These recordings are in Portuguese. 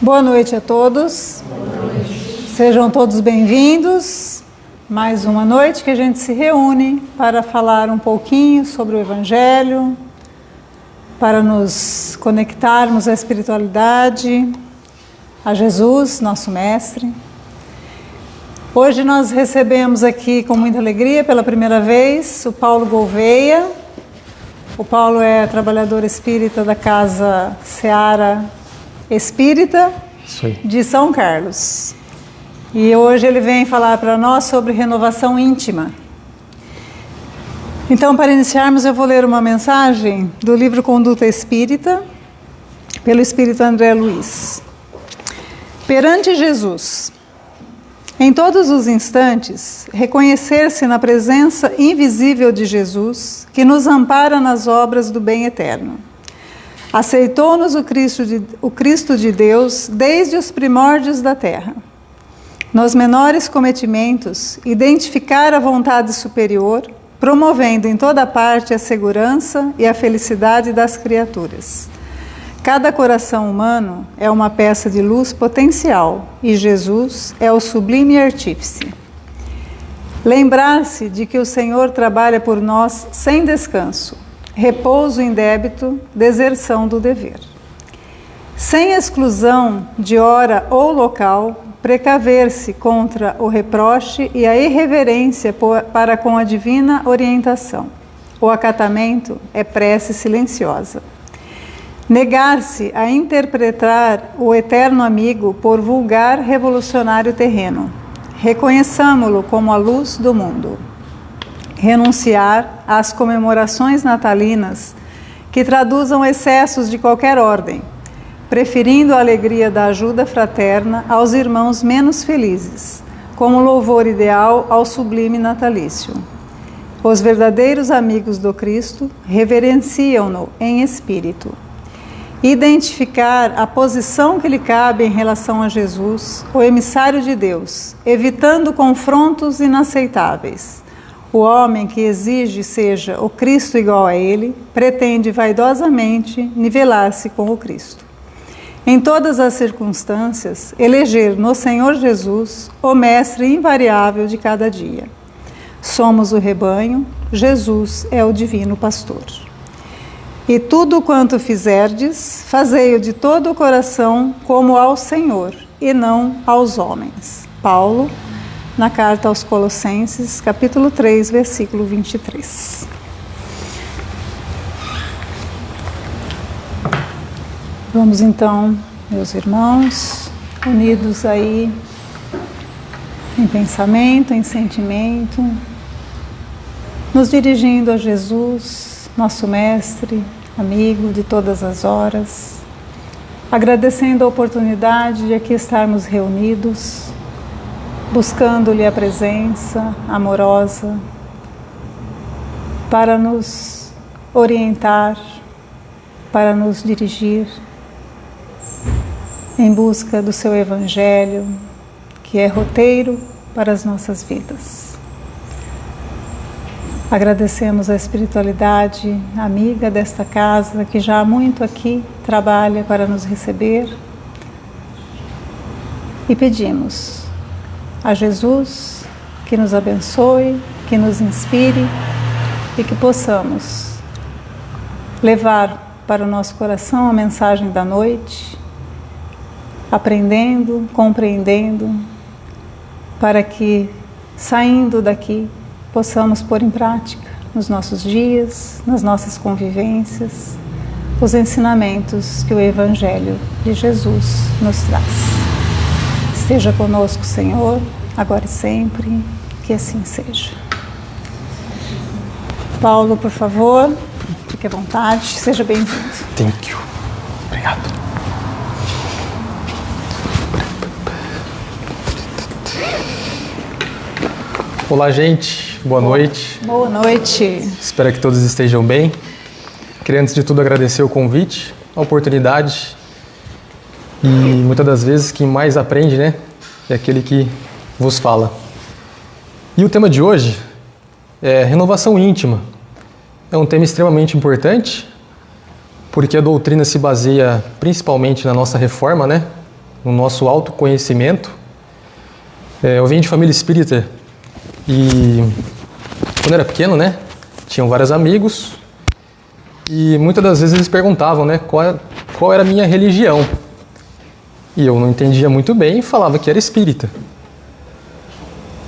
Boa noite a todos. Boa noite. Sejam todos bem-vindos. Mais uma noite que a gente se reúne para falar um pouquinho sobre o Evangelho, para nos conectarmos à espiritualidade, a Jesus, nosso Mestre. Hoje nós recebemos aqui com muita alegria, pela primeira vez, o Paulo Gouveia. O Paulo é trabalhador espírita da Casa Seara Espírita de São Carlos. E hoje ele vem falar para nós sobre renovação íntima. Então, para iniciarmos, eu vou ler uma mensagem do livro Conduta Espírita, pelo Espírito André Luiz. Perante Jesus, em todos os instantes, reconhecer-se na presença invisível de Jesus, que nos ampara nas obras do bem eterno. Aceitou-nos o Cristo de Deus desde os primórdios da terra. Nos menores cometimentos, identificar a vontade superior, promovendo em toda parte a segurança e a felicidade das criaturas. Cada coração humano é uma peça de luz potencial e Jesus é o sublime artífice. Lembrar-se de que o Senhor trabalha por nós sem descanso, repouso em débito, deserção do dever. Sem exclusão de hora ou local, precaver-se contra o reproche e a irreverência para com a divina orientação. O acatamento é prece silenciosa. Negar-se a interpretar o eterno amigo por vulgar revolucionário terreno. Reconheçamo-lo como a luz do mundo. Renunciar às comemorações natalinas que traduzam excessos de qualquer ordem, preferindo a alegria da ajuda fraterna aos irmãos menos felizes, como louvor ideal ao sublime natalício. Os verdadeiros amigos do Cristo reverenciam-no em espírito. Identificar a posição que lhe cabe em relação a Jesus, o emissário de Deus, evitando confrontos inaceitáveis. O homem que exige seja o Cristo igual a ele, pretende vaidosamente nivelar-se com o Cristo. Em todas as circunstâncias, eleger no Senhor Jesus o mestre invariável de cada dia. Somos o rebanho, Jesus é o divino pastor. E tudo quanto fizerdes, fazei-o de todo o coração como ao Senhor, e não aos homens. Paulo, na carta aos Colossenses, capítulo 3, versículo 23. Vamos então, meus irmãos, unidos aí em pensamento, em sentimento, nos dirigindo a Jesus, nosso Mestre, amigo de todas as horas, agradecendo a oportunidade de aqui estarmos reunidos, buscando-lhe a presença amorosa para nos orientar, para nos dirigir em busca do seu Evangelho, que é roteiro para as nossas vidas. Agradecemos a espiritualidade amiga desta casa, que já há muito aqui trabalha para nos receber, e pedimos a Jesus que nos abençoe, que nos inspire e que possamos levar para o nosso coração a mensagem da noite, aprendendo, compreendendo, para que, saindo daqui, possamos pôr em prática nos nossos dias, nas nossas convivências, os ensinamentos que o Evangelho de Jesus nos traz. Esteja conosco, Senhor, agora e sempre, que assim seja. Paulo, por favor, fique à vontade, seja bem-vindo. Thank you. Obrigado. Olá, gente. Boa noite. Boa noite. Espero que todos estejam bem. Queria, antes de tudo, agradecer o convite, a oportunidade. E muitas das vezes quem mais aprende, né, é aquele que vos fala. E o tema de hoje é renovação íntima. É um tema extremamente importante, porque a doutrina se baseia principalmente na nossa reforma, né? no nosso autoconhecimento. Eu venho de família espírita e quando eu era pequeno, né, tinham vários amigos e muitas das vezes eles perguntavam, né, qual era a minha religião. E eu não entendia muito bem e falava que era espírita.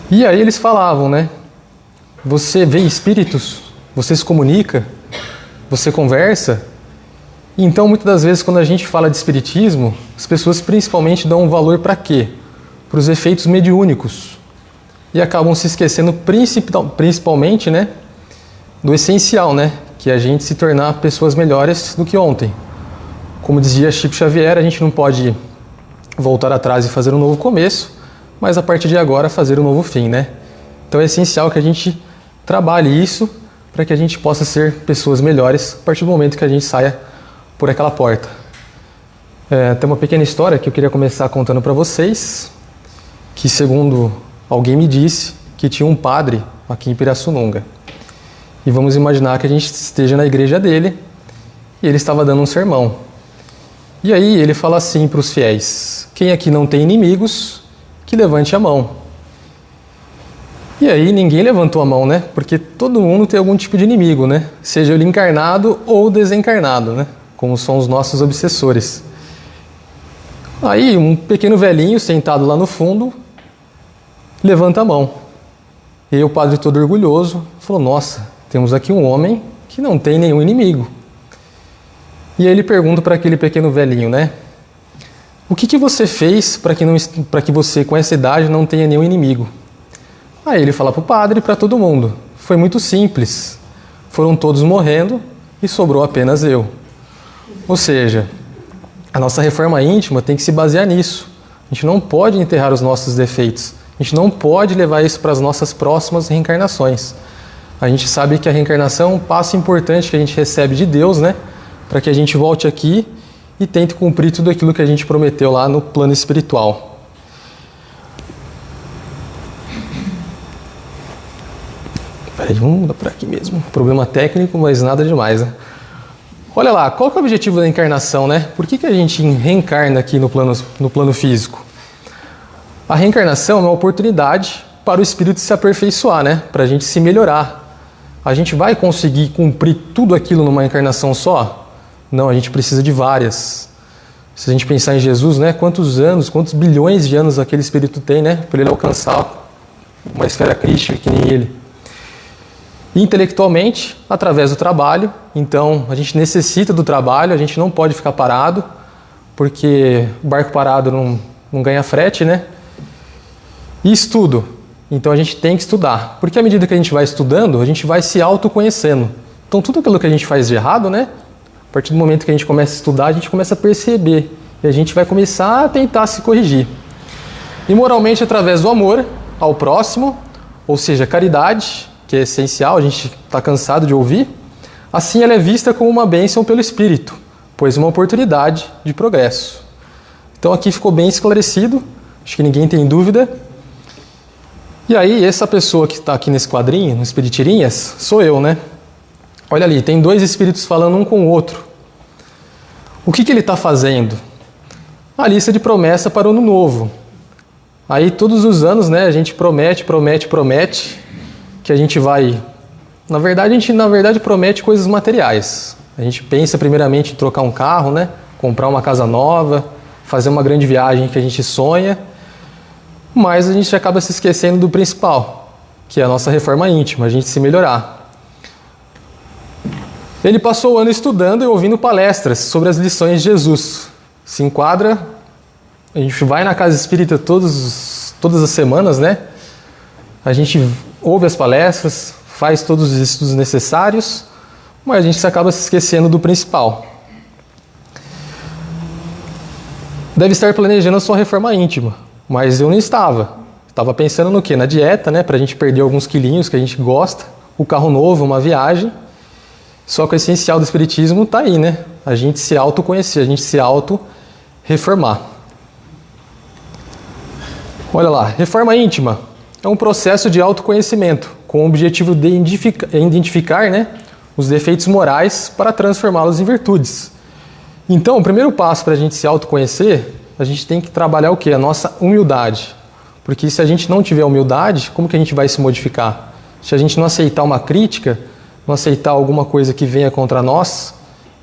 E aí eles falavam, né, você vê espíritos, você se comunica, você conversa. Então, muitas das vezes, quando a gente fala de espiritismo, as pessoas principalmente dão um valor para quê? Para os efeitos mediúnicos. E acabam se esquecendo principalmente, né, do essencial, né, que é a gente se tornar pessoas melhores do que ontem. Como dizia Chico Xavier, a gente não pode voltar atrás e fazer um novo começo, mas a partir de agora fazer um novo fim, né? Então é essencial que a gente trabalhe isso para que a gente possa ser pessoas melhores a partir do momento que a gente saia por aquela porta. Tem uma pequena história que eu queria começar contando para vocês, que segundo alguém me disse que tinha um padre aqui em Pirassununga. E vamos imaginar que a gente esteja na igreja dele e ele estava dando um sermão. E aí ele fala assim para os fiéis: quem aqui não tem inimigos, que levante a mão. E aí ninguém levantou a mão, né? Porque todo mundo tem algum tipo de inimigo, né? Seja ele encarnado ou desencarnado, né? Como são os nossos obsessores. Aí um pequeno velhinho sentado lá no fundo levanta a mão. E aí o padre, todo orgulhoso, falou: nossa, temos aqui um homem que não tem nenhum inimigo. E aí ele pergunta para aquele pequeno velhinho, né? O que você fez para que você, com essa idade, não tenha nenhum inimigo? Aí ele fala para o padre e para todo mundo: foi muito simples. Foram todos morrendo e sobrou apenas eu. Ou seja, a nossa reforma íntima tem que se basear nisso. A gente não pode enterrar os nossos defeitos. A gente não pode levar isso para as nossas próximas reencarnações. A gente sabe que a reencarnação é um passo importante que a gente recebe de Deus, né? Para que a gente volte aqui e tente cumprir tudo aquilo que a gente prometeu lá no plano espiritual. Peraí, vamos mudar para aqui mesmo. Problema técnico, mas nada demais, né? Olha lá, qual que é o objetivo da encarnação, né? Por que a gente reencarna aqui no plano físico? A reencarnação é uma oportunidade para o espírito se aperfeiçoar, né? Para a gente se melhorar. A gente vai conseguir cumprir tudo aquilo numa encarnação só? Não, a gente precisa de várias. Se a gente pensar em Jesus, né? Quantos bilhões de anos aquele espírito tem, né? Para ele alcançar uma esfera crística que nem ele. Intelectualmente, através do trabalho. Então, a gente necessita do trabalho, a gente não pode ficar parado, porque o barco parado não ganha frete, né? E estudo. Então, a gente tem que estudar. Porque à medida que a gente vai estudando, a gente vai se autoconhecendo. Então, tudo aquilo que a gente faz de errado, né? A partir do momento que a gente começa a estudar, a gente começa a perceber. E a gente vai começar a tentar se corrigir. E moralmente, através do amor ao próximo, ou seja, caridade, que é essencial, a gente está cansado de ouvir, assim ela é vista como uma bênção pelo Espírito, pois uma oportunidade de progresso. Então aqui ficou bem esclarecido, acho que ninguém tem dúvida. E aí, essa pessoa que está aqui nesse quadrinho, no Espiritirinhas, sou eu, né? Olha ali, tem dois espíritos falando um com o outro. O que ele está fazendo? A lista de promessa para o ano novo. Aí todos os anos, né, a gente promete, que a gente vai... Na verdade, a gente promete coisas materiais. A gente pensa primeiramente em trocar um carro, né, comprar uma casa nova, fazer uma grande viagem que a gente sonha, mas a gente acaba se esquecendo do principal, que é a nossa reforma íntima, a gente se melhorar. Ele passou o ano estudando e ouvindo palestras sobre as lições de Jesus. Se enquadra, a gente vai na casa espírita todas as semanas, né? A gente ouve as palestras, faz todos os estudos necessários, mas a gente acaba se esquecendo do principal. Deve estar planejando a sua reforma íntima, mas eu não estava. Estava pensando no quê? Na dieta, né? Para a gente perder alguns quilinhos que a gente gosta, o carro novo, uma viagem. Só que o essencial do Espiritismo está aí, né? A gente se autoconhecer, a gente se auto-reformar. Olha lá, reforma íntima é um processo de autoconhecimento com o objetivo de identificar, né, os defeitos morais para transformá-los em virtudes. Então, o primeiro passo para a gente se autoconhecer a gente tem que trabalhar o quê? A nossa humildade. Porque se a gente não tiver humildade, como que a gente vai se modificar? Se a gente não aceitar uma crítica, não aceitar alguma coisa que venha contra nós,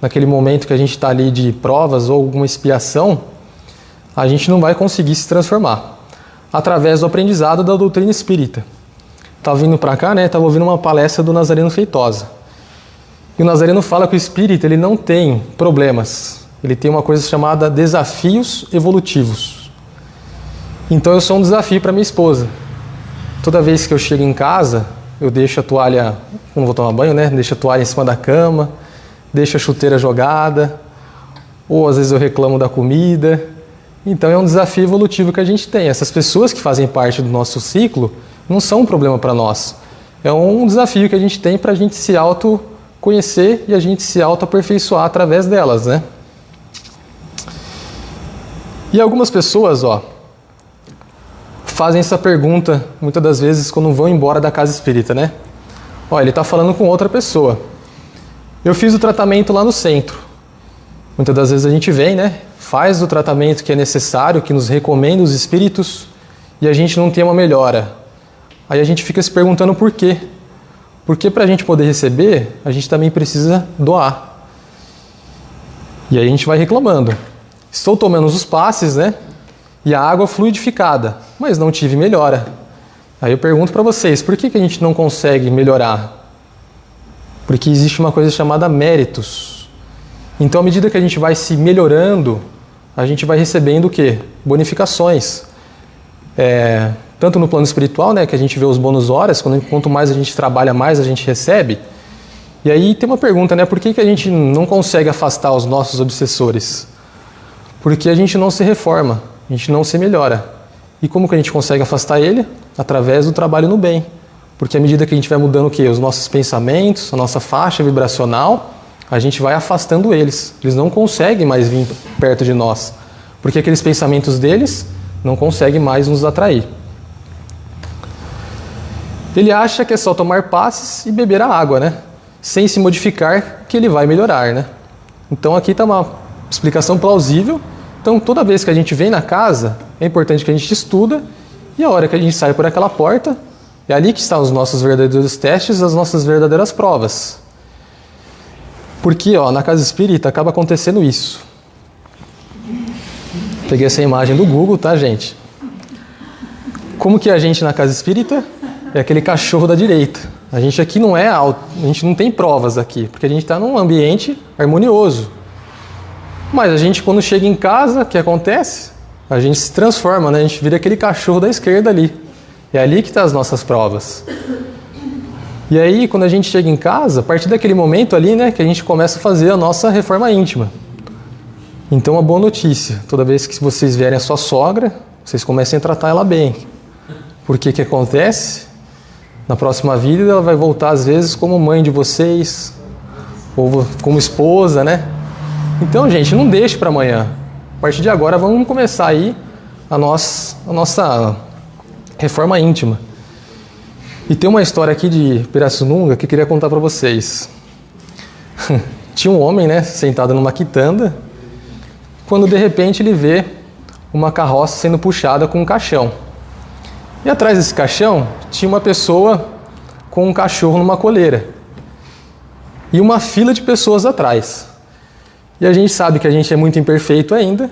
naquele momento que a gente está ali de provas ou alguma expiação, a gente não vai conseguir se transformar. Através do aprendizado da doutrina espírita. Estava vindo para cá, né? Estava ouvindo uma palestra do Nazareno Feitosa. E o Nazareno fala que o espírita ele não tem problemas. Ele tem uma coisa chamada desafios evolutivos. Então eu sou um desafio para minha esposa. Toda vez que eu chego em casa, eu deixo a toalha, quando vou tomar banho, né? Deixo a toalha em cima da cama, deixo a chuteira jogada, ou às vezes eu reclamo da comida. Então é um desafio evolutivo que a gente tem. Essas pessoas que fazem parte do nosso ciclo não são um problema para nós. É um desafio que a gente tem para a gente se autoconhecer e a gente se auto-aperfeiçoar através delas, né? E algumas pessoas, fazem essa pergunta muitas das vezes quando vão embora da casa espírita, né? Ele está falando com outra pessoa. Eu fiz o tratamento lá no centro. Muitas das vezes a gente vem, né? Faz o tratamento que é necessário, que nos recomenda os espíritos, e a gente não tem uma melhora. Aí a gente fica se perguntando por quê. Porque para a gente poder receber, a gente também precisa doar. E aí a gente vai reclamando. Estou tomando os passes, né? E a água fluidificada, mas não tive melhora. Aí eu pergunto para vocês, por que a gente não consegue melhorar? Porque existe uma coisa chamada méritos. Então, à medida que a gente vai se melhorando, a gente vai recebendo o quê? Bonificações. Tanto no plano espiritual, né, que a gente vê os bônus horas, quanto mais a gente trabalha, mais a gente recebe. E aí tem uma pergunta, né? Por que a gente não consegue afastar os nossos obsessores? Porque a gente não se reforma, a gente não se melhora. E como que a gente consegue afastar ele? Através do trabalho no bem. Porque à medida que a gente vai mudando o quê? Os nossos pensamentos, a nossa faixa vibracional, a gente vai afastando eles. Eles não conseguem mais vir perto de nós. Porque aqueles pensamentos deles não conseguem mais nos atrair. Ele acha que é só tomar passes e beber a água, né? Sem se modificar, que ele vai melhorar, né? Então aqui está uma explicação plausível. Então toda vez que a gente vem na casa, é importante que a gente estuda, e a hora que a gente sai por aquela porta, é ali que estão os nossos verdadeiros testes, as nossas verdadeiras provas. Porque na casa espírita acaba acontecendo isso. Peguei essa imagem do Google, tá, gente? Como que a gente na casa espírita é aquele cachorro da direita. A gente aqui não é alto, a gente não tem provas aqui, porque a gente está num ambiente harmonioso. Mas a gente, quando chega em casa, o que acontece? A gente se transforma, né? A gente vira aquele cachorro da esquerda ali. É ali que estão as nossas provas. E aí, quando a gente chega em casa, a partir daquele momento ali, né, que a gente começa a fazer a nossa reforma íntima. Então, uma boa notícia. Toda vez que vocês vierem a sua sogra, vocês comecem a tratar ela bem. Porque o que acontece? Na próxima vida, ela vai voltar, às vezes, como mãe de vocês, ou como esposa, né? Então, gente, não deixe para amanhã. A partir de agora, vamos começar aí a nossa reforma íntima. E tem uma história aqui de Pirassununga que eu queria contar para vocês. Tinha um homem, né, sentado numa quitanda, quando de repente ele vê uma carroça sendo puxada com um caixão. E atrás desse caixão tinha uma pessoa com um cachorro numa coleira. E uma fila de pessoas atrás. E a gente sabe que a gente é muito imperfeito ainda.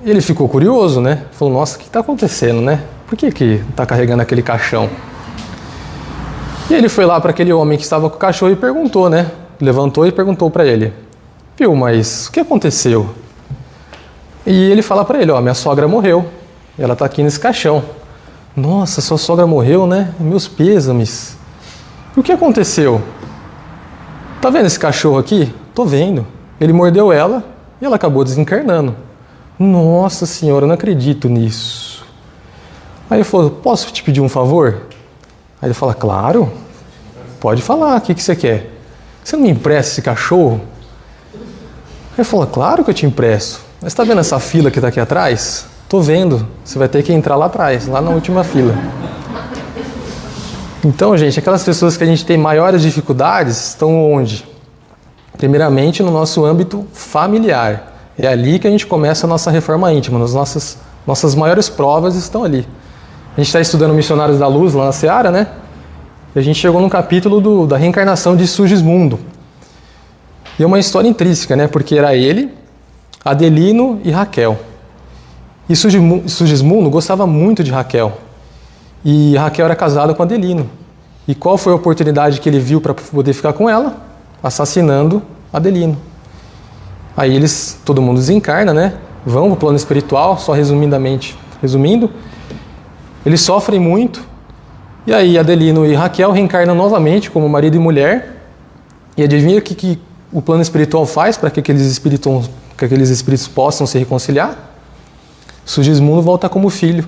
E ele ficou curioso, né? Falou, nossa, o que está acontecendo, né? Por que está carregando aquele caixão? E ele foi lá para aquele homem que estava com o cachorro e perguntou, né? Levantou e perguntou para ele. Viu, mas o que aconteceu? E ele fala para ele, minha sogra morreu. E ela está aqui nesse caixão. Nossa, sua sogra morreu, né? Meus pêsames. E o que aconteceu? Tá vendo esse cachorro aqui? Tô vendo. Ele mordeu ela e ela acabou desencarnando. Nossa senhora, eu não acredito nisso. Aí ele falou, posso te pedir um favor? Aí ele fala, claro, pode falar, o que você quer? Você não me empresta esse cachorro? Aí ele fala, claro que eu te empresto. Mas tá vendo essa fila que tá aqui atrás? Tô vendo, você vai ter que entrar lá atrás, lá na última fila. Então, gente, aquelas pessoas que a gente tem maiores dificuldades estão onde? Primeiramente no nosso âmbito familiar. É ali que a gente começa a nossa reforma íntima, nossas maiores provas estão ali. A gente está estudando Missionários da Luz lá na Seara, né? E a gente chegou no capítulo da reencarnação de Sugismundo. E é uma história intrínseca, né? Porque era ele, Adelino e Raquel. E Sugismundo gostava muito de Raquel. E Raquel era casada com Adelino. E qual foi a oportunidade que ele viu para poder ficar com ela? Assassinando Adelino. Aí todo mundo desencarna, né? Vão para o plano espiritual, só resumindo. Eles sofrem muito. E aí Adelino e Raquel reencarnam novamente como marido e mulher. E adivinha o que o plano espiritual faz para que aqueles espíritos possam se reconciliar? Sugismundo volta como filho.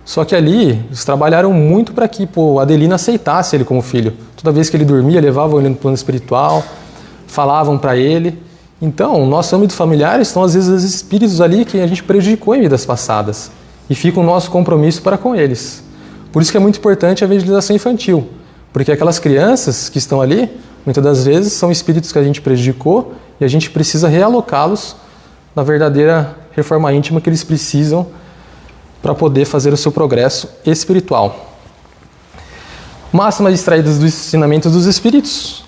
Só que ali, eles trabalharam muito para que Adelino aceitasse ele como filho. Toda vez que ele dormia, levavam ele no plano espiritual, falavam para ele. Então, no nosso âmbito familiar estão às vezes os espíritos ali que a gente prejudicou em vidas passadas. E fica o nosso compromisso para com eles. Por isso que é muito importante a evangelização infantil. Porque aquelas crianças que estão ali, muitas das vezes, são espíritos que a gente prejudicou e a gente precisa realocá-los na verdadeira reforma íntima que eles precisam para poder fazer o seu progresso espiritual. Máximas extraídas dos ensinamentos dos espíritos.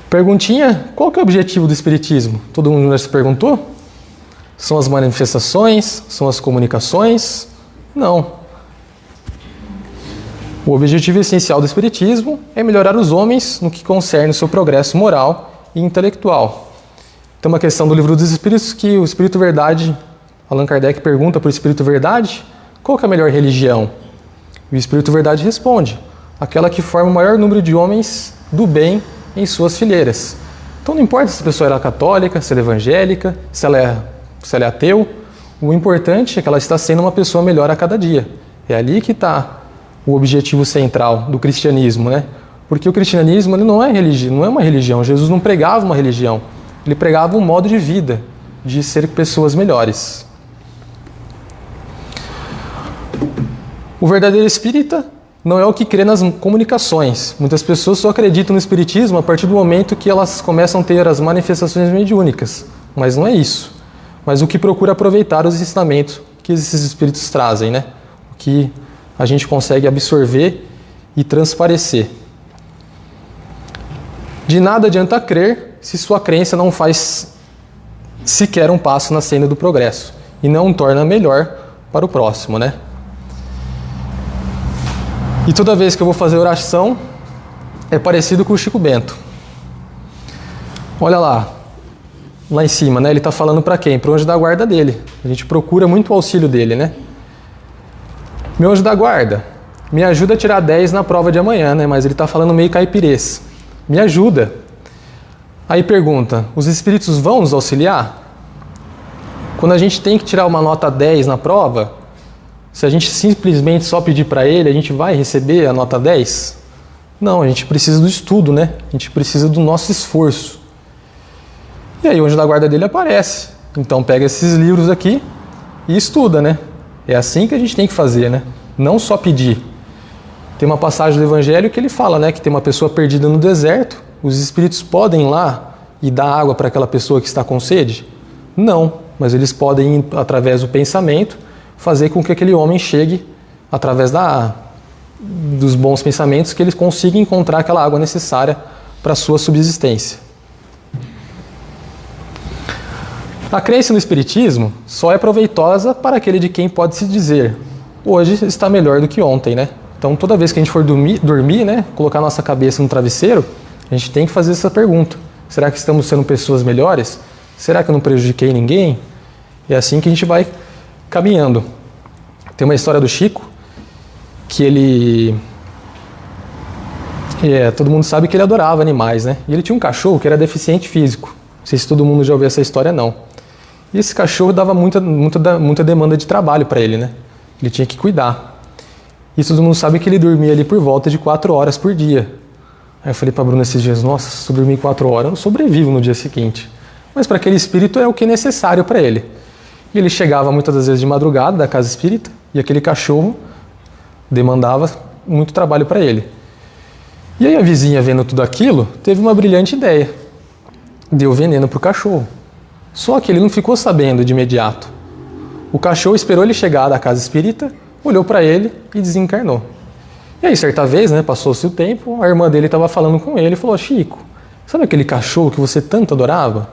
Perguntinha, qual que é o objetivo do espiritismo? Todo mundo já se perguntou? São as manifestações? São as comunicações? Não. O objetivo essencial do espiritismo é melhorar os homens no que concerne o seu progresso moral e intelectual. Tem uma questão do Livro dos Espíritos que o Espírito Verdade, Allan Kardec pergunta para o Espírito Verdade, qual que é a melhor religião? E o Espírito Verdade responde, aquela que forma o maior número de homens do bem em suas fileiras. Então não importa se a pessoa era católica, se ela é evangélica, se ela é ateu, o importante é que ela está sendo uma pessoa melhor a cada dia. É ali que está o objetivo central do cristianismo, né? Porque o cristianismo ele não é uma religião. Jesus não pregava uma religião. Ele pregava um modo de vida, de ser pessoas melhores. O verdadeiro espírita não é o que crê nas comunicações. Muitas pessoas só acreditam no espiritismo a partir do momento que elas começam a ter as manifestações mediúnicas. Mas não é isso. Mas o que procura aproveitar os ensinamentos que esses espíritos trazem, né? O que a gente consegue absorver e transparecer. De nada adianta crer se sua crença não faz sequer um passo na senda do progresso e não torna melhor para o próximo, né? E toda vez que eu vou fazer oração, é parecido com o Chico Bento. Olha lá em cima, né? Ele está falando para quem? Para o anjo da guarda dele. A gente procura muito o auxílio dele, né? Meu anjo da guarda, me ajuda a tirar 10 na prova de amanhã, né? Mas ele está falando meio caipirês. Me ajuda. Aí pergunta, os espíritos vão nos auxiliar? Quando a gente tem que tirar uma nota 10 na prova, se a gente simplesmente só pedir para ele, a gente vai receber a nota 10? Não, a gente precisa do estudo, né? A gente precisa do nosso esforço. E aí o anjo da guarda dele aparece. Então pega esses livros aqui e estuda, né? É assim que a gente tem que fazer, né? Não só pedir. Tem uma passagem do Evangelho que ele fala, né? Que tem uma pessoa perdida no deserto, os espíritos podem ir lá e dar água para aquela pessoa que está com sede? Não, mas eles podem, através do pensamento, fazer com que aquele homem chegue, através dos bons pensamentos, que ele consiga encontrar aquela água necessária para a sua subsistência. A crença no Espiritismo só é proveitosa para aquele de quem pode se dizer hoje está melhor do que ontem, né? Então toda vez que a gente for dormir, né, colocar nossa cabeça no travesseiro, a gente tem que fazer essa pergunta. Será que estamos sendo pessoas melhores? Será que eu não prejudiquei ninguém? É assim que a gente vai caminhando. Tem uma história do Chico, que ele... todo mundo sabe que ele adorava animais, né? E ele tinha um cachorro que era deficiente físico. Não sei se todo mundo já ouviu essa história, não. E esse cachorro dava muita demanda de trabalho para ele, né? Ele tinha que cuidar. E todo mundo sabe que ele dormia ali por volta de 4 horas por dia. Aí eu falei para a Bruna esses dias, nossa, se eu dormir 4 horas, eu não sobrevivo no dia seguinte. Mas para aquele espírito é o que é necessário para ele. E ele chegava muitas das vezes de madrugada da casa espírita e aquele cachorro demandava muito trabalho para ele. E aí a vizinha, vendo tudo aquilo, teve uma brilhante ideia. Deu veneno para o cachorro. Só que ele não ficou sabendo de imediato. O cachorro esperou ele chegar da casa espírita, olhou para ele e desencarnou. E aí, certa vez, né, passou-se o tempo, a irmã dele estava falando com ele e falou: Chico, sabe aquele cachorro que você tanto adorava?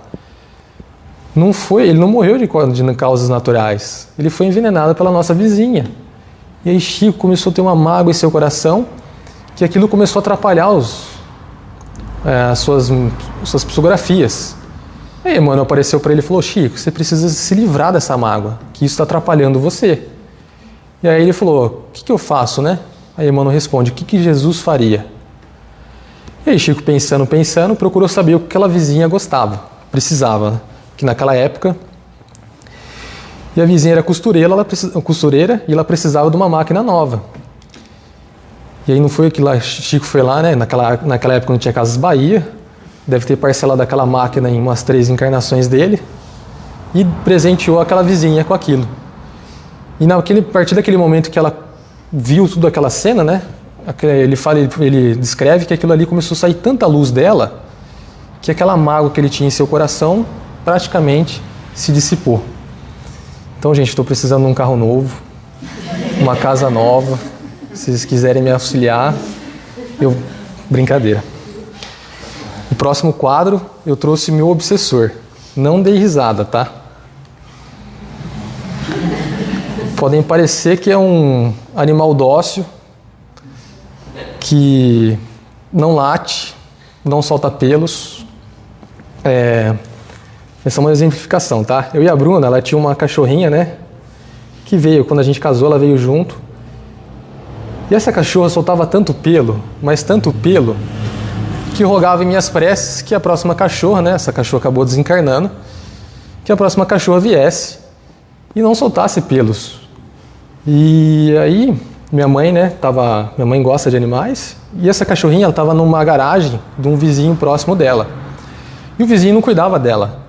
Ele não morreu de causas naturais. Ele foi envenenado pela nossa vizinha. E aí Chico começou a ter uma mágoa em seu coração, que aquilo começou a atrapalhar as suas psicografias. Aí Emmanuel apareceu para ele e falou: Chico, você precisa se livrar dessa mágoa, que isso está atrapalhando você. E aí ele falou: o que eu faço, né? Aí Emmanuel responde: o que Jesus faria? E aí Chico, pensando, procurou saber o que aquela vizinha gostava, precisava, né? Que naquela época, e a vizinha era costureira e ela precisava de uma máquina nova. E aí não foi que lá, Chico foi lá, né? Naquela época não tinha Casas Bahia, deve ter parcelado aquela máquina em umas 3 encarnações dele e presenteou aquela vizinha com aquilo. E a partir daquele momento que ela viu toda aquela cena, né? Ele descreve que aquilo ali começou a sair tanta luz dela que aquela mágoa que ele tinha em seu coração praticamente se dissipou. Então, gente, estou precisando de um carro novo, uma casa nova. Se vocês quiserem me auxiliar, brincadeira. No próximo quadro, eu trouxe meu obsessor. Não dei risada, tá? Podem parecer que é um animal dócil, que não late, não solta pelos. Essa é uma exemplificação, tá? Eu e a Bruna, ela tinha uma cachorrinha, né? Que veio, quando a gente casou, ela veio junto. E essa cachorra soltava tanto pelo, mas tanto pelo, que rogava em minhas preces que a próxima cachorra, né? Essa cachorra acabou desencarnando, que a próxima cachorra viesse e não soltasse pelos. E aí, minha mãe, né? Minha mãe gosta de animais, e essa cachorrinha, ela estava numa garagem de um vizinho próximo dela. E o vizinho não cuidava dela.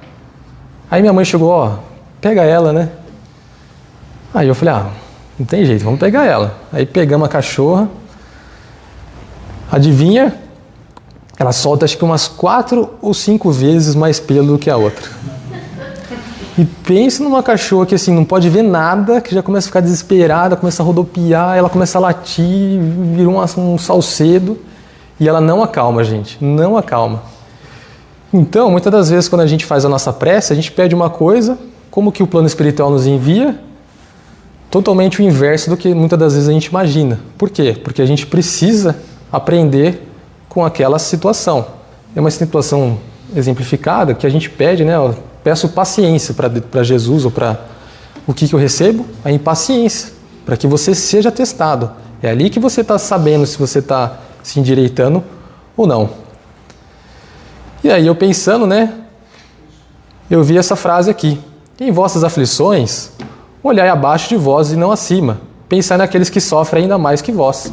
Aí minha mãe chegou: ó, pega ela, né? Aí eu falei: não tem jeito, vamos pegar ela. Aí pegamos a cachorra. Adivinha? Ela solta acho que umas 4 ou 5 vezes mais pelo do que a outra. E pensa numa cachorra que assim, não pode ver nada, que já começa a ficar desesperada, começa a rodopiar, ela começa a latir, vira um salcedo. E ela não acalma, gente, não acalma. Então, muitas das vezes, quando a gente faz a nossa prece, a gente pede uma coisa, como que o plano espiritual nos envia, totalmente o inverso do que muitas das vezes a gente imagina. Por quê? Porque a gente precisa aprender com aquela situação. É uma situação exemplificada que a gente pede, né? Eu peço paciência para Jesus, ou para o que eu recebo? A impaciência, para que você seja testado. É ali que você está sabendo se você está se endireitando ou não. E aí eu pensando, né, eu vi essa frase aqui: em vossas aflições, olhai abaixo de vós e não acima, pensai naqueles que sofrem ainda mais que vós.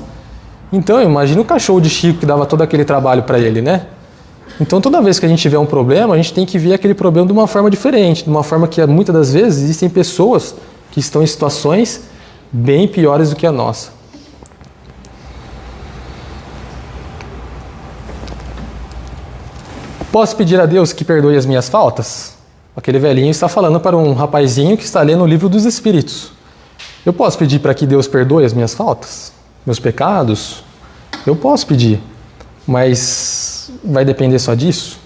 Então, imagina o cachorro de Chico que dava todo aquele trabalho para ele, né? Então, toda vez que a gente tiver um problema, a gente tem que ver aquele problema de uma forma diferente, de uma forma que muitas das vezes existem pessoas que estão em situações bem piores do que a nossa. Posso pedir a Deus que perdoe as minhas faltas? Aquele velhinho está falando para um rapazinho que está lendo o livro dos Espíritos. Eu posso pedir para que Deus perdoe as minhas faltas? Meus pecados? Eu posso pedir, mas vai depender só disso?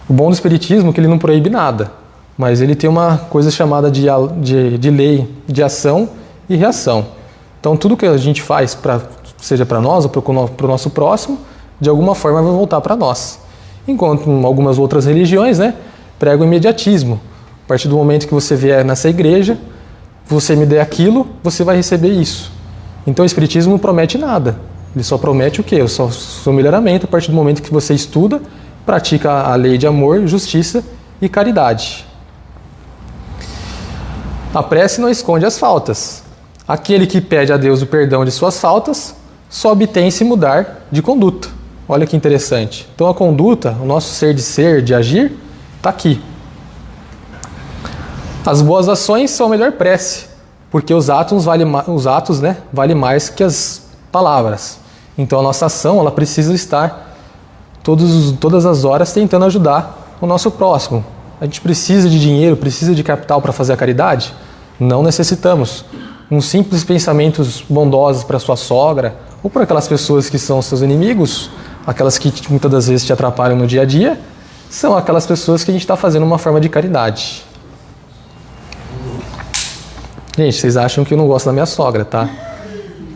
O bom do Espiritismo é que ele não proíbe nada, mas ele tem uma coisa chamada de lei de ação e reação. Então tudo que a gente faz, seja para nós ou para o nosso próximo, de alguma forma vai voltar para nós. Enquanto algumas outras religiões, né, pregam o imediatismo. A partir do momento que você vier nessa igreja, você me der aquilo, você vai receber isso. Então o Espiritismo não promete nada. Ele só promete o quê? O seu melhoramento a partir do momento que você estuda, pratica a lei de amor, justiça e caridade. A prece não esconde as faltas. Aquele que pede a Deus o perdão de suas faltas, só obtém se mudar de conduta. Olha que interessante. Então a conduta, o nosso ser, de agir, está aqui. As boas ações são a melhor prece, porque os atos valem mais que as palavras. Então a nossa ação ela precisa estar todas as horas tentando ajudar o nosso próximo, A gente precisa de dinheiro, precisa de capital para fazer a caridade? Não necessitamos. Uns simples pensamentos bondosos para sua sogra ou para aquelas pessoas que são seus inimigos, aquelas que muitas das vezes te atrapalham no dia a dia, são aquelas pessoas que a gente está fazendo uma forma de caridade. Gente, vocês acham que eu não gosto da minha sogra, tá?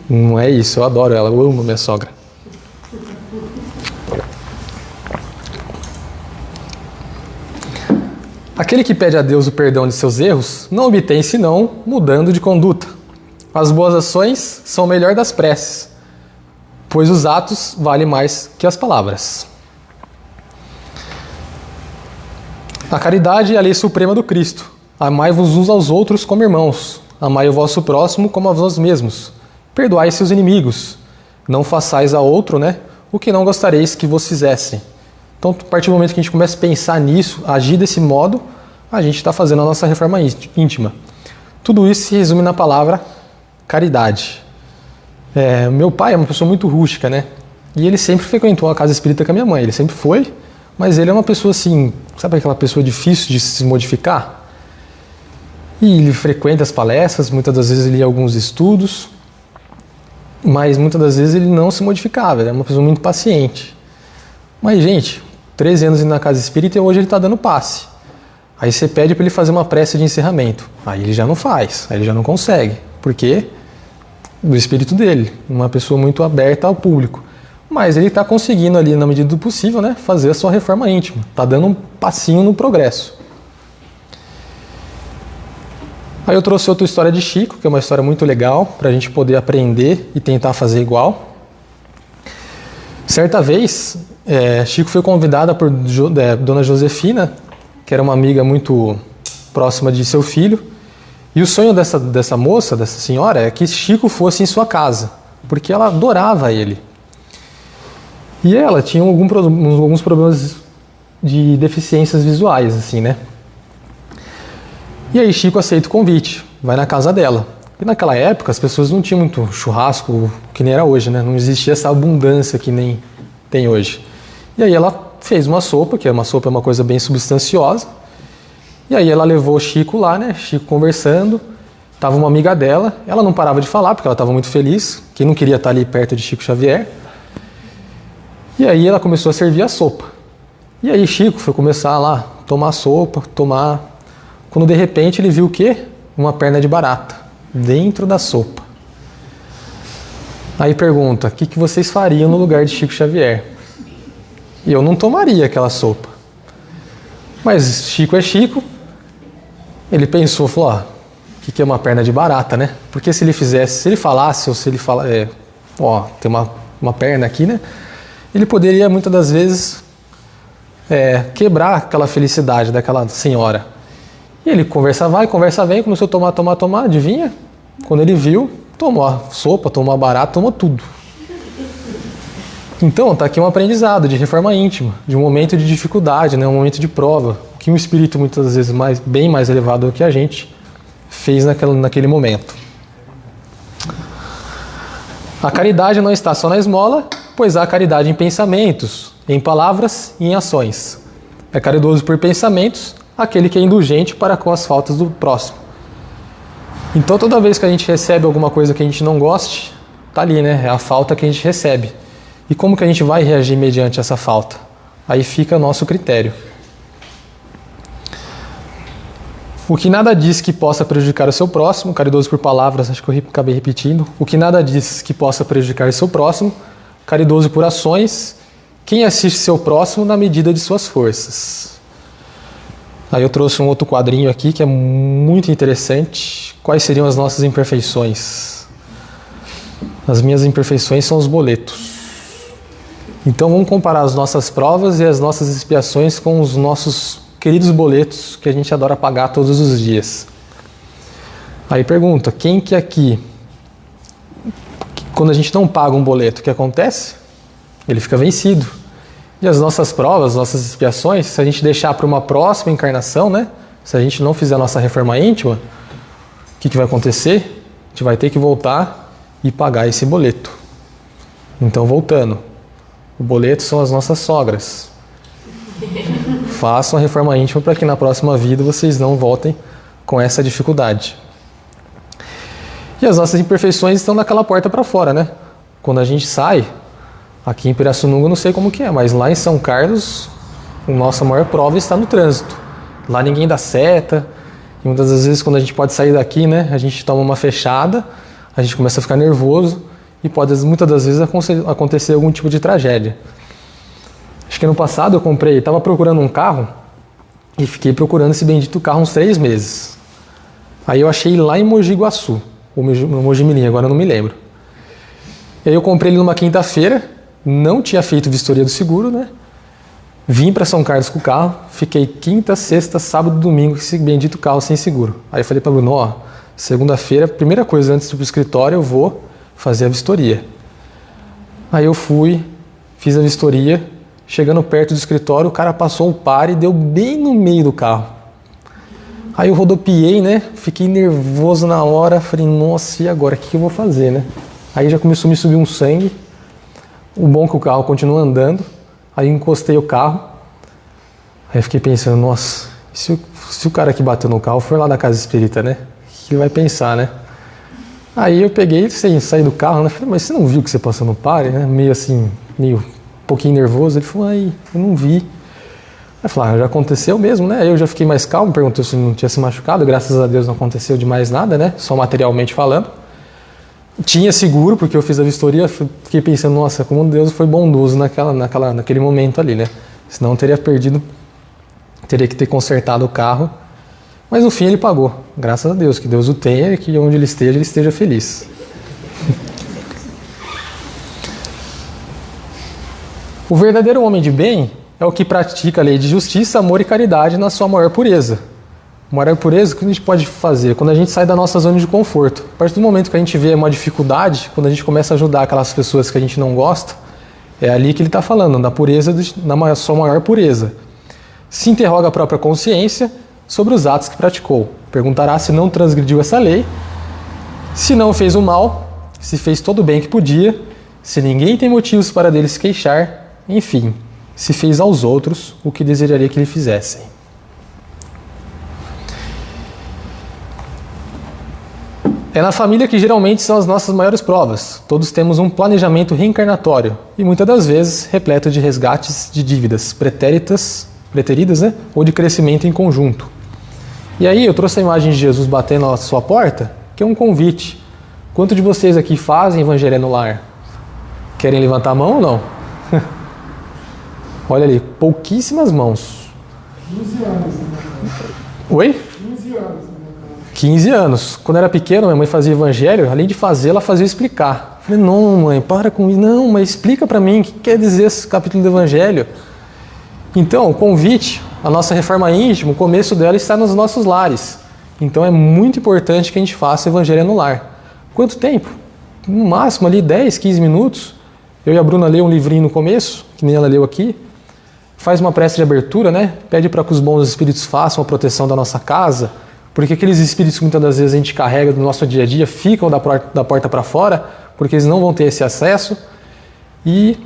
Não é isso, eu adoro ela, eu amo minha sogra. Aquele que pede a Deus o perdão de seus erros não obtém senão mudando de conduta. As boas ações são o melhor das preces, pois os atos valem mais que as palavras. A caridade é a lei suprema do Cristo. Amai-vos uns aos outros como irmãos. Amai o vosso próximo como a vós mesmos. Perdoai seus inimigos. Não façais a outro, o que não gostareis que vos fizessem. Então, a partir do momento que a gente começa a pensar nisso, agir desse modo, a gente está fazendo a nossa reforma íntima. Tudo isso se resume na palavra caridade. Meu pai é uma pessoa muito rústica, E ele sempre frequentou a casa espírita com a minha mãe. Ele sempre foi, mas ele é uma pessoa assim, sabe aquela pessoa difícil de se modificar? E ele frequenta as palestras, muitas das vezes ele lia alguns estudos, mas muitas das vezes ele não se modificava, ele é uma pessoa muito paciente. Mas, gente, 13 anos indo na casa espírita e hoje ele está dando passe. Aí você pede para ele fazer uma prece de encerramento. Aí ele já não faz, aí ele já não consegue. Por quê? Do espírito dele, uma pessoa muito aberta ao público. Mas ele está conseguindo ali, na medida do possível, fazer a sua reforma íntima. Está dando um passinho no progresso. Aí eu trouxe outra história de Chico, que é uma história muito legal, para a gente poder aprender e tentar fazer igual. Certa vez, Chico foi convidada por Dona Josefina, que era uma amiga muito próxima de seu filho, e o sonho dessa moça, dessa senhora, é que Chico fosse em sua casa, porque ela adorava ele. E ela tinha alguns problemas de deficiências visuais, assim, E aí Chico aceita o convite, vai na casa dela. E naquela época as pessoas não tinham muito churrasco, que nem era hoje, Não existia essa abundância que nem tem hoje. E aí ela fez uma sopa, que uma sopa é uma coisa bem substanciosa. E aí ela levou o Chico lá, Chico conversando. Tava uma amiga dela, ela não parava de falar, porque ela estava muito feliz. Quem não queria estar ali perto de Chico Xavier? E aí ela começou a servir a sopa. E aí Chico foi começar lá, tomar sopa, Quando de repente ele viu o quê? Uma perna de barata dentro da sopa. Aí pergunta, o que vocês fariam no lugar de Chico Xavier? E eu não tomaria aquela sopa. Mas Chico é Chico. Ele pensou, falou, o que é uma perna de barata, Porque se ele falasse, ou se ele fala, tem uma perna aqui, ele poderia muitas das vezes quebrar aquela felicidade daquela senhora. E ele conversa vai, conversa vem, começou a tomar, adivinha? Quando ele viu, tomou a sopa, tomou a barata, tomou tudo. Então, está aqui um aprendizado de reforma íntima, de um momento de dificuldade, um momento de prova, que um espírito muitas vezes bem mais elevado do que a gente fez naquele momento. A caridade não está só na esmola, pois há caridade em pensamentos, em palavras e em ações. É caridoso por pensamentos aquele que é indulgente para com as faltas do próximo. Então toda vez que a gente recebe alguma coisa que a gente não goste, tá ali, é a falta que a gente recebe. E como que a gente vai reagir mediante essa falta? Aí fica nosso critério. O que nada diz que possa prejudicar o seu próximo, caridoso por palavras, acho que eu acabei repetindo. O que nada diz que possa prejudicar o seu próximo, caridoso por ações, quem assiste seu próximo na medida de suas forças. Aí eu trouxe um outro quadrinho aqui que é muito interessante. Quais seriam as nossas imperfeições? As minhas imperfeições são os boletos. Então vamos comparar as nossas provas e as nossas expiações com os nossos queridos boletos que a gente adora pagar todos os dias. Aí pergunta, quem que aqui, quando a gente não paga um boleto, o que acontece? Ele fica vencido. E as nossas provas, nossas expiações, se a gente deixar para uma próxima encarnação, se a gente não fizer a nossa reforma íntima, o que vai acontecer? A gente vai ter que voltar e pagar esse boleto. Então, voltando. O boleto são as nossas sogras. façam a reforma íntima para que na próxima vida vocês não voltem com essa dificuldade. E as nossas imperfeições estão naquela porta para fora, né? Quando a gente sai, aqui em Pirassununga eu não sei como que é, mas lá em São Carlos, a nossa maior prova está no trânsito. Lá ninguém dá seta, e muitas das vezes quando a gente pode sair daqui, né, a gente toma uma fechada, a gente começa a ficar nervoso e pode muitas das vezes acontecer algum tipo de tragédia. Acho que ano passado eu estava procurando um carro e fiquei procurando esse bendito carro uns 3 meses. Aí eu achei lá em Mogi Guaçu, ou Mogi Mirim, agora eu não me lembro. E aí eu comprei ele numa quinta-feira, não tinha feito vistoria do seguro, né? Vim para São Carlos com o carro, fiquei quinta, sexta, sábado e domingo com esse bendito carro sem seguro. Aí eu falei para o Bruno, ó, segunda-feira, primeira coisa antes de ir para o escritório, eu vou fazer a vistoria. Aí eu fui, fiz a vistoria, chegando perto do escritório, o cara passou um par e deu bem no meio do carro. Aí eu rodopiei, né? Fiquei nervoso na hora, falei, nossa, e agora? O que eu vou fazer, né? Aí já começou a me subir um sangue. O bom é que o carro continua andando. Aí encostei o carro. Aí eu fiquei pensando, nossa, se o cara que bateu no carro for lá da casa espírita, né? O que ele vai pensar, né? Aí eu peguei, sem sair do carro, né? Falei, mas você não viu que você passou no pare, né? Meio assim, meio um pouquinho nervoso. Ele falou, aí, eu não vi. Aí eu falei, já aconteceu mesmo, né? Aí eu já fiquei mais calmo, perguntou se não tinha se machucado. Graças a Deus não aconteceu de mais nada, né? Só materialmente falando. Tinha seguro, porque eu fiz a vistoria, fiquei pensando, nossa, como Deus foi bondoso naquele momento ali, né? Senão eu teria perdido, teria que ter consertado o carro. Mas no fim ele pagou, graças a Deus, que Deus o tenha e que onde ele esteja feliz. O verdadeiro homem de bem é o que pratica a lei de justiça, amor e caridade na sua maior pureza. Maior pureza, o que a gente pode fazer? Quando a gente sai da nossa zona de conforto. A partir do momento que a gente vê uma dificuldade, quando a gente começa a ajudar aquelas pessoas que a gente não gosta, é ali que ele está falando, da pureza, na sua maior pureza. Se interroga a própria consciência sobre os atos que praticou. Perguntará se não transgrediu essa lei, se não fez o mal, se fez todo o bem que podia, se ninguém tem motivos para dele se queixar, enfim, se fez aos outros o que desejaria que lhe fizessem. É na família que geralmente são as nossas maiores provas. Todos temos um planejamento reencarnatório e muitas das vezes repleto de resgates de dívidas preteridas, né? Ou de crescimento em conjunto. E aí eu trouxe a imagem de Jesus batendo na sua porta, que é um convite. Quantos de vocês aqui fazem evangelho no lar? Querem levantar a mão ou não? Olha ali, pouquíssimas mãos. 15 anos. Oi? 15 anos. 15 anos. Quando eu era pequeno, minha mãe fazia evangelho, além de fazer, ela fazia explicar. Eu falei, não mãe, para com isso. Não, mas explica para mim o que quer dizer esse capítulo do evangelho. Então, o convite, a nossa reforma íntima, o começo dela está nos nossos lares. Então é muito importante que a gente faça o evangelho no lar. Quanto tempo? No máximo ali 10, 15 minutos. Eu e a Bruna leu um livrinho no começo, que nem ela leu aqui. Faz uma prece de abertura, né? Pede para que os bons espíritos façam a proteção da nossa casa, porque aqueles espíritos que muitas das vezes a gente carrega do nosso dia a dia ficam da porta para fora, porque eles não vão ter esse acesso. E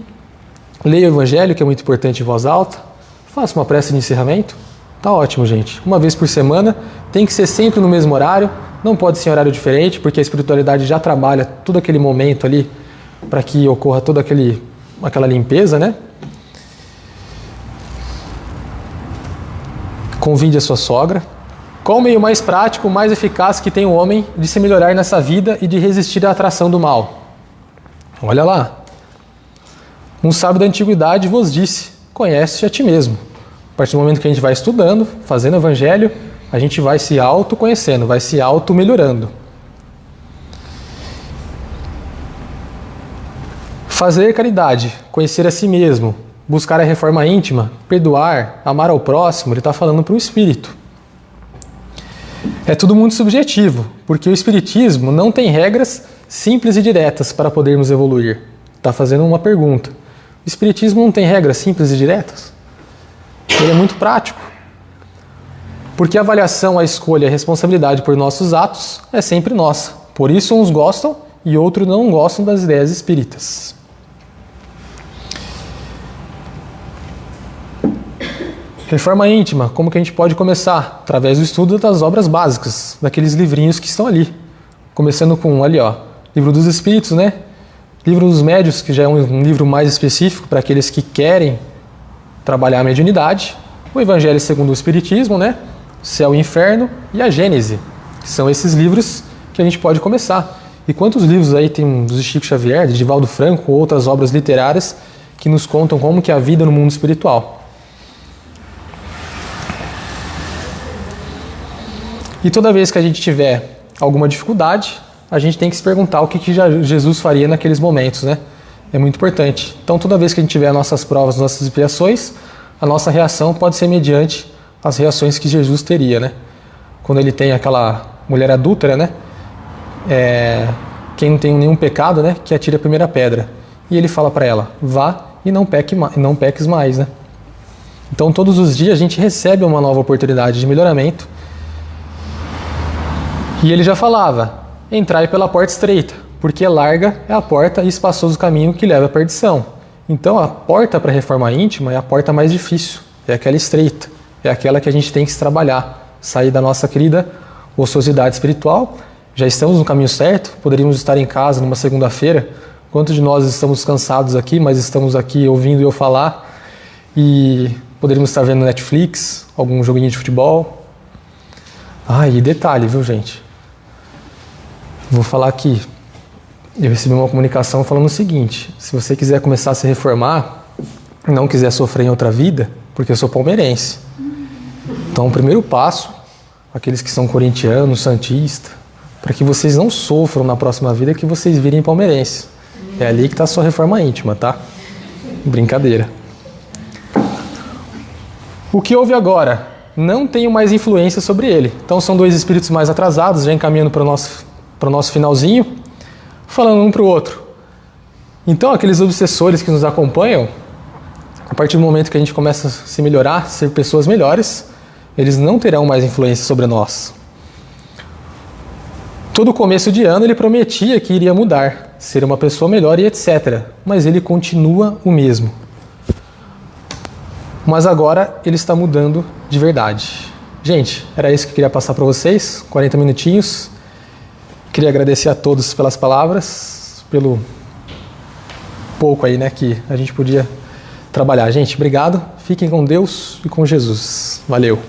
leia o evangelho, que é muito importante em voz alta. Faça uma prece de encerramento. Tá ótimo, gente. Uma vez por semana, tem que ser sempre no mesmo horário, não pode ser em horário diferente, porque a espiritualidade já trabalha todo aquele momento ali para que ocorra toda aquela limpeza, né? Convide a sua sogra. Qual o meio mais prático, mais eficaz que tem o homem de se melhorar nessa vida e de resistir à atração do mal? Olha lá. Um sábio da antiguidade vos disse, conhece a ti mesmo. A partir do momento que a gente vai estudando, fazendo o evangelho, a gente vai se autoconhecendo, vai se auto-melhorando. Fazer caridade, conhecer a si mesmo, buscar a reforma íntima, perdoar, amar ao próximo, ele está falando para o espírito. É tudo muito subjetivo, porque o espiritismo não tem regras simples e diretas para podermos evoluir. Está fazendo uma pergunta. O espiritismo não tem regras simples e diretas? Ele é muito prático. Porque a avaliação, a escolha, a responsabilidade por nossos atos é sempre nossa. Por isso uns gostam e outros não gostam das ideias espíritas. Reforma íntima, como que a gente pode começar? Através do estudo das obras básicas, daqueles livrinhos que estão ali. Começando com, ali ó, Livro dos Espíritos, né? Livro dos Médios, que já é um livro mais específico para aqueles que querem trabalhar a mediunidade. O Evangelho segundo o Espiritismo, né? Céu e Inferno e a Gênese. São esses livros que a gente pode começar. E quantos livros aí tem do Chico Xavier, de Divaldo Franco, ou outras obras literárias que nos contam como que é a vida no mundo espiritual. E toda vez que a gente tiver alguma dificuldade, a gente tem que se perguntar o que Jesus faria naqueles momentos, né? É muito importante. Então, toda vez que a gente tiver nossas provas, nossas expiações, a nossa reação pode ser mediante as reações que Jesus teria, né? Quando ele tem aquela mulher adúltera, né? Quem não tem nenhum pecado, né? Que atire a primeira pedra. E ele fala para ela, vá e não peques mais, né? Então, todos os dias a gente recebe uma nova oportunidade de melhoramento. E ele já falava, entrai pela porta estreita, porque larga é a porta e espaçoso o caminho que leva à perdição. Então, a porta para a reforma íntima é a porta mais difícil, é aquela estreita, é aquela que a gente tem que se trabalhar, sair da nossa querida ociosidade espiritual. Já estamos no caminho certo, poderíamos estar em casa numa segunda-feira. Quantos de nós estamos cansados aqui, mas estamos aqui ouvindo eu falar e poderíamos estar vendo Netflix, algum joguinho de futebol. E detalhe, viu, gente? Vou falar aqui. Eu recebi uma comunicação falando o seguinte: se você quiser começar a se reformar, não quiser sofrer em outra vida, porque eu sou palmeirense. Então, o primeiro passo, aqueles que são corintianos, santistas, para que vocês não sofram na próxima vida, é que vocês virem palmeirenses. É ali que está a sua reforma íntima, tá? Brincadeira. O que houve agora? Não tenho mais influência sobre ele. Então, são dois espíritos mais atrasados, já encaminhando para o nosso finalzinho, falando um para o outro. Então, aqueles obsessores que nos acompanham, a partir do momento que a gente começa a se melhorar, ser pessoas melhores, eles não terão mais influência sobre nós. Todo começo de ano ele prometia que iria mudar, ser uma pessoa melhor e etc. Mas ele continua o mesmo. Mas agora ele está mudando de verdade. Gente, era isso que eu queria passar para vocês, 40 minutinhos. Queria agradecer a todos pelas palavras, pelo pouco aí, né, que a gente podia trabalhar. Gente, obrigado. Fiquem com Deus e com Jesus. Valeu.